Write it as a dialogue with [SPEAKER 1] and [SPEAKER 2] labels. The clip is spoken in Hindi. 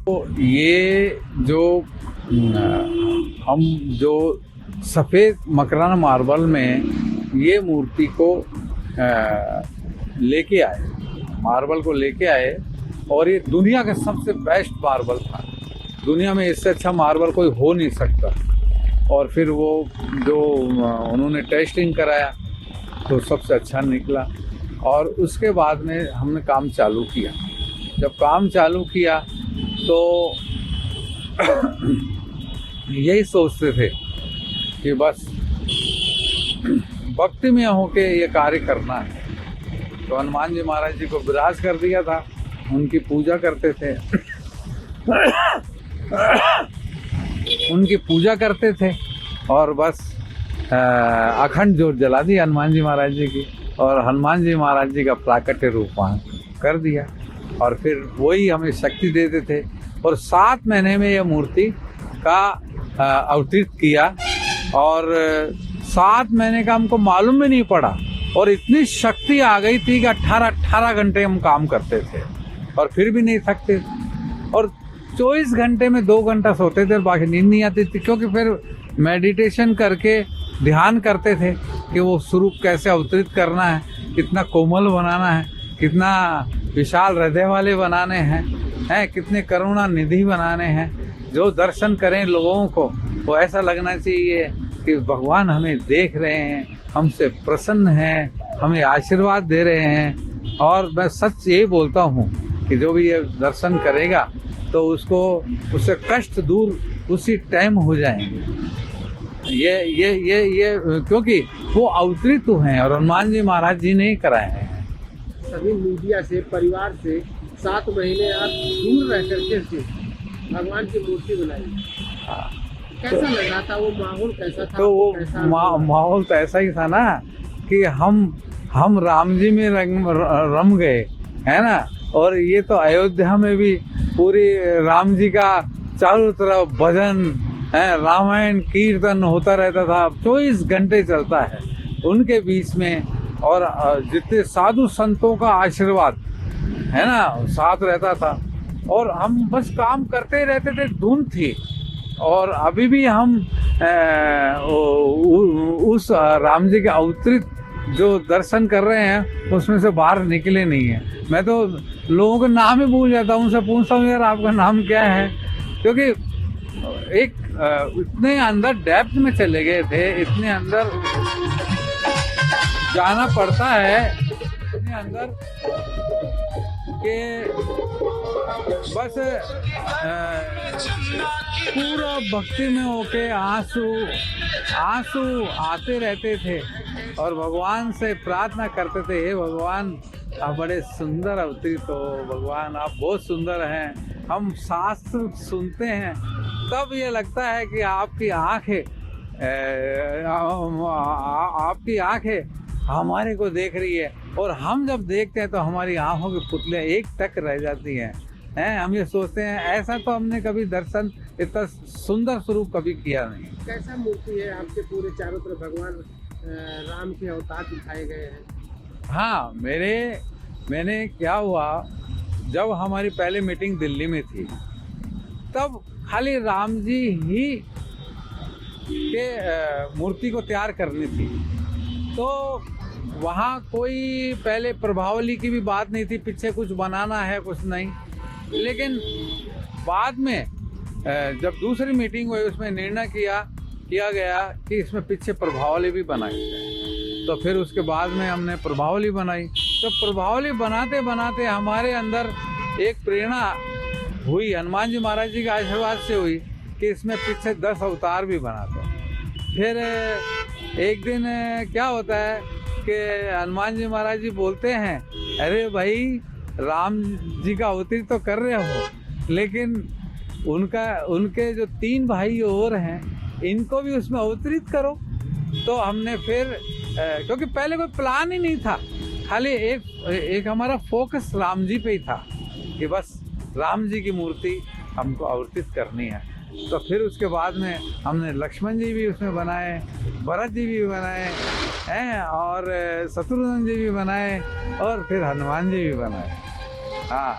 [SPEAKER 1] तो ये जो हम जो सफ़ेद मकराना मार्बल में ये मूर्ति को लेके आए, मार्बल को लेके आए, और ये दुनिया का सबसे बेस्ट मार्बल था। दुनिया में इससे अच्छा मार्बल कोई हो नहीं सकता। और फिर वो जो उन्होंने टेस्टिंग कराया तो सबसे अच्छा निकला, और उसके बाद में हमने काम चालू किया। जब काम चालू किया तो यही सोचते थे कि बस भक्ति में होके ये कार्य करना है। तो हनुमान जी महाराज जी को विराज कर दिया था, उनकी पूजा करते थे उनकी पूजा करते थे, और बस अखंड ज्योत जला दी हनुमान जी महाराज जी की, और हनुमान जी महाराज जी का प्राकट्य रूप कर दिया। और फिर वही हमें शक्ति देते थे। और 7 महीने में यह मूर्ति का अवतरित किया, और 7 महीने का हमको मालूम भी नहीं पड़ा, और इतनी शक्ति आ गई थी कि 18 घंटे हम काम करते थे और फिर भी नहीं थकते। और 24 घंटे में 2 घंटा सोते थे, बाकी नींद नहीं आती थी, क्योंकि फिर मेडिटेशन करके ध्यान करते थे कि वो स्वरूप कैसे अवतरित करना है, कितना कोमल बनाना है, कितना विशाल हृदय वाले बनाने हैं, कितने करुणा निधि बनाने हैं। जो दर्शन करें लोगों को वो ऐसा लगना चाहिए कि भगवान हमें देख रहे हैं, हमसे प्रसन्न हैं, हमें आशीर्वाद दे रहे हैं। और मैं सच यही बोलता हूँ कि जो भी ये दर्शन करेगा तो उससे कष्ट दूर उसी टाइम हो जाएंगे। ये क्योंकि वो अवतरित हैं और हनुमान जी महाराज जी ने ही कराए हैं।
[SPEAKER 2] सभी मीडिया से, परिवार से 7 महीने आप दूर रह करके भगवान की मूर्ति बनाई।
[SPEAKER 1] हाँ,
[SPEAKER 2] कैसा लग रहा था? वो माहौल कैसा था?
[SPEAKER 1] तो वो माहौल तो ऐसा ही था ना कि हम राम जी में रम गए, है ना। और ये तो अयोध्या में भी पूरी राम जी का चारों तरफ भजन है, रामायण कीर्तन होता रहता था, 24 घंटे चलता है उनके बीच में। और जितने साधु संतों का आशीर्वाद है ना साथ रहता था, और हम बस काम करते रहते थे, धुन थी। और अभी भी हम उस राम जी के अवतरित जो दर्शन कर रहे हैं उसमें से बाहर निकले नहीं है। मैं तो लोगों के नाम ही भूल जाता हूँ, उनसे पूछता हूँ यार आपका नाम क्या है, क्योंकि एक इतने अंदर डेप्थ में चले गए थे, इतने अंदर जाना पड़ता है, इतने अंदर के बस पूरा भक्ति में होके आंसू आते रहते थे, और भगवान से प्रार्थना करते थे, हे भगवान आप बड़े सुंदर अवतरित हो, भगवान आप बहुत सुंदर हैं। हम शास्त्र सुनते हैं तब ये लगता है कि आपकी आंखें हमारे को देख रही है, और हम जब देखते हैं तो हमारी आंखों की पुतलियां एक टक रह जाती हैं। हम ये सोचते हैं ऐसा तो हमने कभी दर्शन इतना सुंदर स्वरूप कभी किया नहीं।
[SPEAKER 2] कैसा मूर्ति है आपके? पूरे चारों तरफ भगवान राम के अवतार दिखाए गए हैं।
[SPEAKER 1] हाँ, मैंने क्या हुआ, जब हमारी पहली मीटिंग दिल्ली में थी तब खाली राम जी ही के मूर्ति को तैयार करनी थी, तो वहाँ कोई पहले प्रभावली की भी बात नहीं थी, पीछे कुछ बनाना है कुछ नहीं। लेकिन बाद में जब दूसरी मीटिंग हुई उसमें निर्णय किया गया कि इसमें पीछे प्रभावली भी बनाई जाए। तो फिर उसके बाद में हमने प्रभावली बनाई। तो प्रभावली बनाते बनाते हमारे अंदर एक प्रेरणा हुई, हनुमान जी महाराज जी के आशीर्वाद से हुई कि इसमें पीछे 10 अवतार भी बनाते हैं। फिर एक दिन क्या होता है कि हनुमान जी महाराज जी बोलते हैं, अरे भाई राम जी का अवतरित तो कर रहे हो, लेकिन उनके जो 3 भाई और हैं इनको भी उसमें अवतरित करो। तो हमने फिर क्योंकि पहले कोई प्लान ही नहीं था, खाली एक हमारा फोकस राम जी पे ही था कि बस राम जी की मूर्ति हमको अवतरित करनी है। तो फिर उसके बाद में हमने लक्ष्मण जी भी उसमें बनाए, भरत जी भी बनाए हैं, और शत्रुघ्न जी भी बनाए, और फिर हनुमान जी भी बनाए। हाँ,